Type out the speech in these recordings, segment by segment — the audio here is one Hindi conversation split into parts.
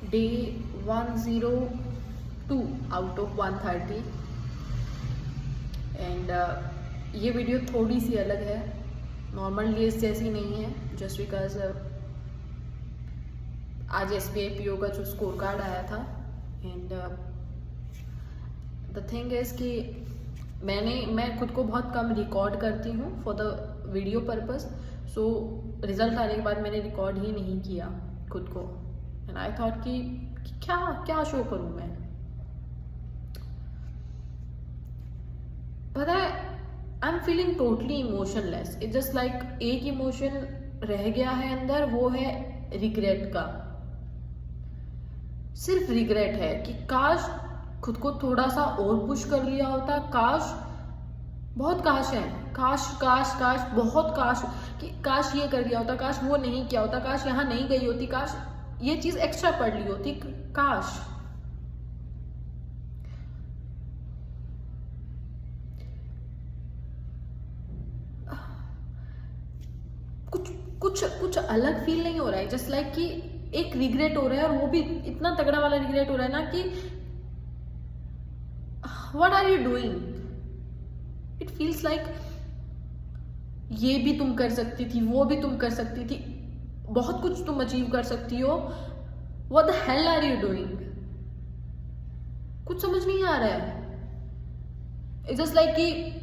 डे 102 आउट ऑफ 130 एंड ये वीडियो थोड़ी सी अलग है, नॉर्मल डेज जैसी नहीं है, जस्ट बिकॉज आज SBI PO का जो स्कोर कार्ड आया था एंड द थिंग इज़ कि मैं खुद को बहुत कम रिकॉर्ड करती हूँ for the video purpose, so result आने के बाद मैंने रिकॉर्ड ही नहीं किया खुद को एंड आई थॉट कि क्या क्या शो करूँ मैं। पता है, I am feeling totally emotionless. It just like एक इमोशन रह गया है अंदर, वो है रिग्रेट का। सिर्फ रिग्रेट है कि काश खुद को थोड़ा सा और पुश कर लिया होता, काश, बहुत काश है, काश काश काश, बहुत काश, कि काश ये कर लिया होता, काश वो नहीं किया होता, काश यहाँ नहीं गई होती, काश ये चीज एक्स्ट्रा पढ़ ली होती, काश। कुछ कुछ कुछ अलग फील नहीं हो रहा है, जस्ट लाइक कि एक रिग्रेट हो रहा है, और वो भी इतना तगड़ा वाला रिग्रेट हो रहा है ना कि what are you doing. It feels like ये भी तुम कर सकती थी, वो भी तुम कर सकती थी, बहुत कुछ तुम अचीव कर सकती हो, what the hell are you doing. कुछ समझ नहीं आ रहा है। इट्स जस्ट लाइक कि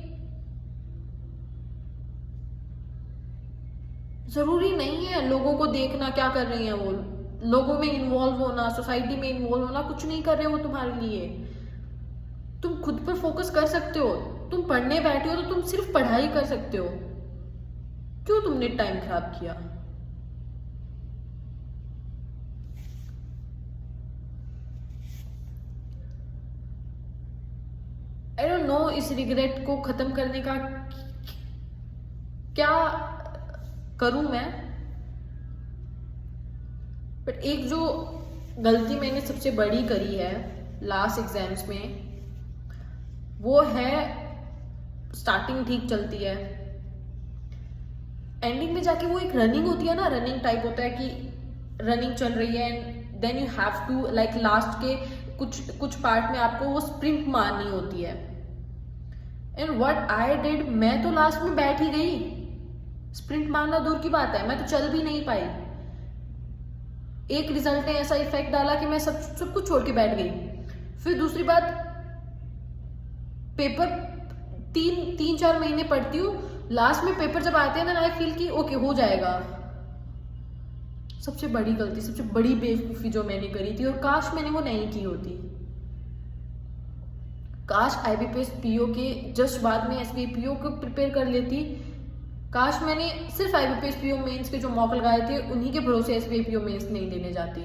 जरूरी नहीं है लोगों को देखना क्या कर रहे हैं वो, लोगों में इन्वॉल्व होना, सोसाइटी में इन्वॉल्व होना, कुछ नहीं कर रहे वो तुम्हारे लिए। तुम खुद पर फोकस कर सकते हो, तुम पढ़ने बैठे हो तो तुम सिर्फ पढ़ाई कर सकते हो, क्यों तुमने टाइम खराब किया। आई डोंट नो इस रिग्रेट को खत्म करने का क्या करूं मैं, बट एक जो गलती मैंने सबसे बड़ी करी है लास्ट एग्जाम्स में, वो है स्टार्टिंग ठीक चलती है, एंडिंग में जाके वो एक रनिंग होती है ना, रनिंग टाइप होता है कि रनिंग चल रही है and then you have to like last के कुछ पार्ट में आपको वो स्प्रिंट मारनी होती है। एंड व्हाट आई डिड, मैं तो लास्ट में बैठ ही गई, स्प्रिंट मारना दूर की बात है, मैं तो चल भी नहीं पाई। एक रिजल्ट ने ऐसा इफेक्ट डाला कि मैं सब कुछ छोड़ के बैठ गई। फिर दूसरी बात, पेपर 3-4 महीने पढ़ती हूँ, लास्ट में पेपर जब आते हैं ना, आई फील कि ओके हो जाएगा। सबसे बड़ी गलती, सबसे बड़ी बेवकूफी जो मैंने करी थी, और काश मैंने वो नहीं की होती। काश IBPS PO के जस्ट बाद में SBI PO को प्रिपेयर कर लेती। काश मैंने सिर्फ IBPS PO मेंस के जो मॉक लगाए थे उन्हीं के भरोसे SBI PO मेंस नहीं देने जाती।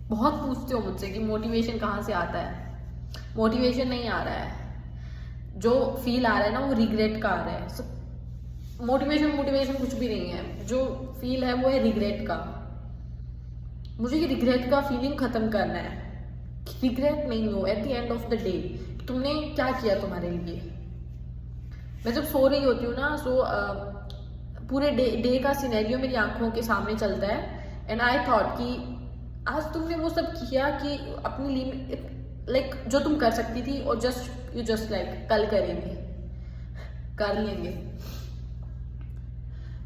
बहुत पूछते हो मुझसे कि मोटिवेशन कहाँ से आता है। मोटिवेशन नहीं आ रहा है, जो फील आ रहा है ना वो रिग्रेट का आ रहा है। मोटिवेशन कुछ भी नहीं है, जो फील है वो है रिग्रेट का। मुझे ये रिग्रेट का फीलिंग खत्म करना है। रिग्रेट नहीं हो, at the end of the day तुमने क्या किया तुम्हारे लिए। मैं जब सो रही होती हूँ ना, पूरे डे का सिनेरियो मेरी आंखों के सामने चलता है एंड आई थॉट कि आज तुमने वो सब किया कि अपनी लिमिट लाइक जो तुम कर सकती थी, और जस्ट लाइक कल करेंगे, कर लेंगे।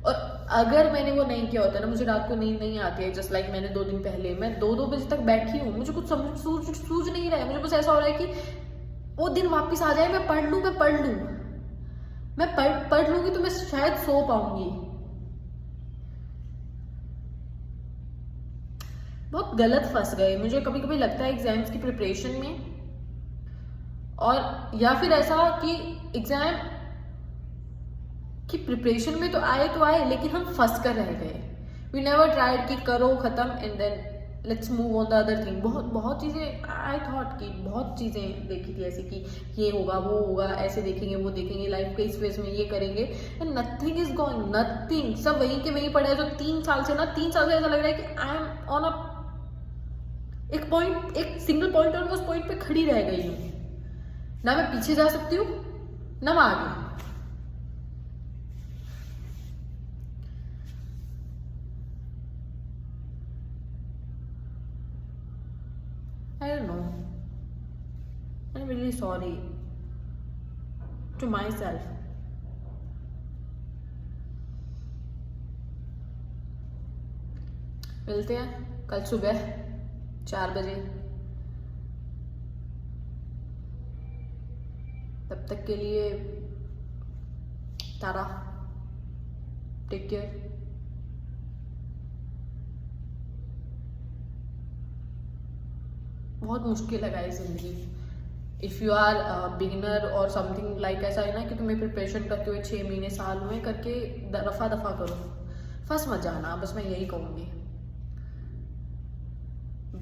और अगर मैंने वो नहीं किया होता ना, मुझे रात को नींद नहीं आती है, जस्ट लाइक मैंने 2 दिन पहले मैं 2 बजे तक बैठी हूँ, मुझे कुछ समझ सूझ नहीं रहा है। मुझे बस ऐसा हो रहा है कि वो दिन वापस आ जाए, मैं पढ़ लूँ, मैं पढ़ लूंगी तो मैं शायद सो पाऊंगी। बहुत गलत फंस गए। मुझे कभी कभी लगता है एग्जाम्स की प्रिपरेशन में, और या फिर ऐसा कि एग्जाम की प्रिपरेशन में तो आए लेकिन हम फंस कर रह गए। वी नेवर ट्राइड कि करो खत्म and then let's move on the other thing. बहुत चीजें आई थॉट कि बहुत चीजें देखी थी ऐसी कि ये होगा वो होगा, ऐसे देखेंगे वो देखेंगे, लाइफ के इस फेज में ये करेंगे, and nothing is going, nothing. सब वहीं के वहीं पड़ा है जो 3 साल से ऐसा लग रहा है कि आई एम ऑन एक सिंगल पॉइंट और उस पॉइंट पे खड़ी रह गई हूँ। ना मैं पीछे जा सकती हूँ नम आ गई। I don't know. I'm really sorry to myself. मिलते हैं कल सुबह 4 बजे। तब तक के लिए तारा, टेक केयर। बहुत मुश्किल है गाइस जिंदगी। इफ़ यू आर बिगिनर और समथिंग लाइक ऐसा है ना कि तुम्हें प्रिपरेशन करते हुए 6 महीने साल हुए करके रफा दफा करो, फंस मत जाना, बस मैं यही कहूँगी।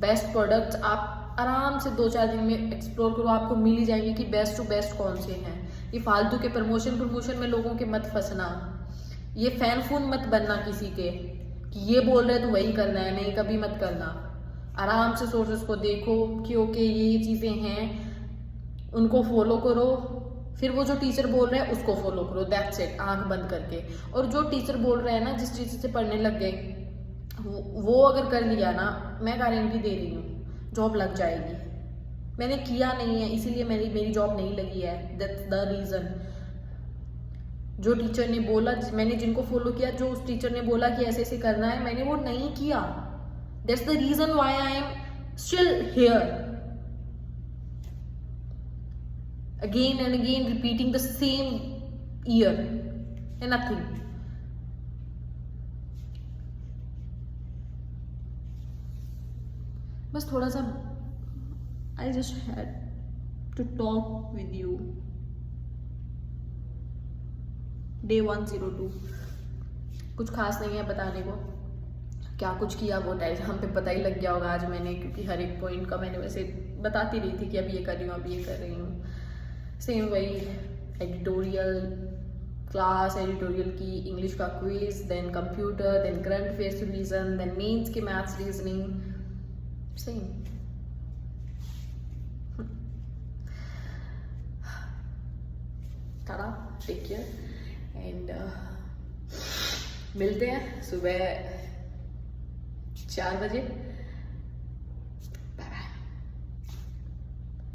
बेस्ट प्रोडक्ट्स आप आराम से 2-4 दिन में एक्सप्लोर करो, आपको मिल ही जाएंगे कि बेस्ट टू बेस्ट कौन से हैं। ये फालतू के प्रमोशन में लोगों के मत फंसना, ये फैन फून मत बनना किसी के कि ये बोल रहे तो वही करना है, नहीं कभी मत करना। आराम से सोर्सेस को देखो कि ओके ये चीज़ें हैं, उनको फॉलो करो, फिर वो जो टीचर बोल रहे हैं उसको फॉलो करो, दैट्स इट, आंख बंद करके। और जो टीचर बोल रहे हैं ना, जिस टीचर से पढ़ने लग गए, वो अगर कर लिया ना, मैं गारंटी दे रही हूँ जॉब लग जाएगी। मैंने किया नहीं है इसीलिए मेरी जॉब नहीं लगी है, दैट्स द रीज़न। जो टीचर ने बोला, मैंने जिनको फॉलो किया, जो उस टीचर ने बोला कि ऐसे ऐसे करना है, मैंने वो नहीं किया। That's the reason why I am still here. Again and again repeating the same year and nothing. बस थोड़ा सा I just had to talk with you. Day 102. कुछ खास नहीं है बताने को, क्या कुछ किया वो हम पे पता ही लग गया होगा आज मैंने, क्योंकि हर एक पॉइंट का मैंने वैसे बताती रही थी कि अब ये कर रही हूँ, अब ये कर रही हूँ। सेम वही एडिटोरियल क्लास, एडिटोरियल की इंग्लिश का quiz, then computer, then current affairs revision, then mains के maths reasoning, same. Tara, take care and मिलते हैं सुबह 4 बजे।